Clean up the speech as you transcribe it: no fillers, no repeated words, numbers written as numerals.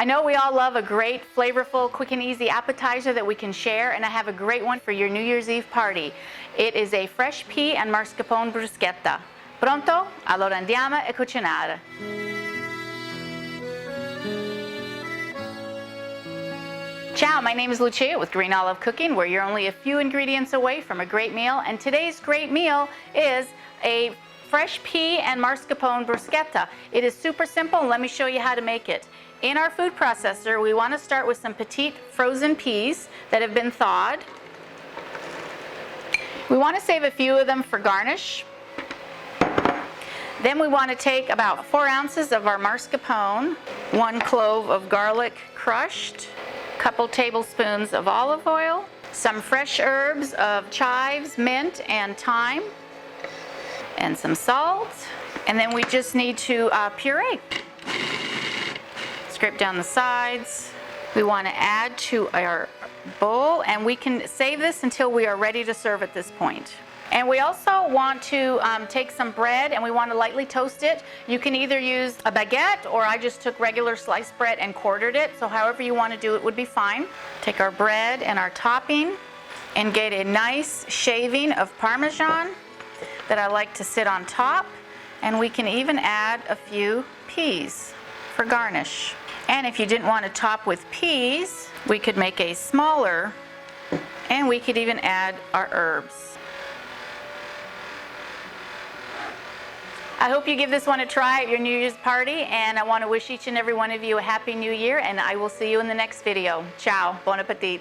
I know we all love a great, flavorful, quick and easy appetizer that we can share, and I have a great one for your New Year's Eve party. It is a fresh pea and mascarpone bruschetta. Pronto? Allora andiamo a cucinare. Ciao, my name is Lucia with Green Olive Cooking, where you're only a few ingredients away from a great meal, and today's great meal is a fresh pea and mascarpone bruschetta. It is super simple, and let me show you how to make it. In our food processor, we want to start with some Petite frozen peas that have been thawed. We want to save a few of them for garnish. Then we want to take about 4 ounces of our mascarpone, 1 clove of garlic crushed, a couple tablespoons of olive oil, some fresh herbs of chives, mint, and thyme, and some salt. And then we just need to puree. Scrape down the sides. We want to add to our bowl, and we can save this until we are ready to serve at this point. And we also want to take some bread, and we want to lightly toast it. You can either use a baguette, or I just took regular sliced bread and quartered it, so however you want to do it would be fine. Take our bread and our topping and get a nice shaving of Parmesan that I like to sit on top, and we can even add a few peas for garnish. And if you didn't want to top with peas, we could make a smaller, and we could even add our herbs. I hope you give this one a try at your New Year's party, and I want to wish each and every one of you a Happy New Year, and I will see you in the next video. Ciao, bon appetit.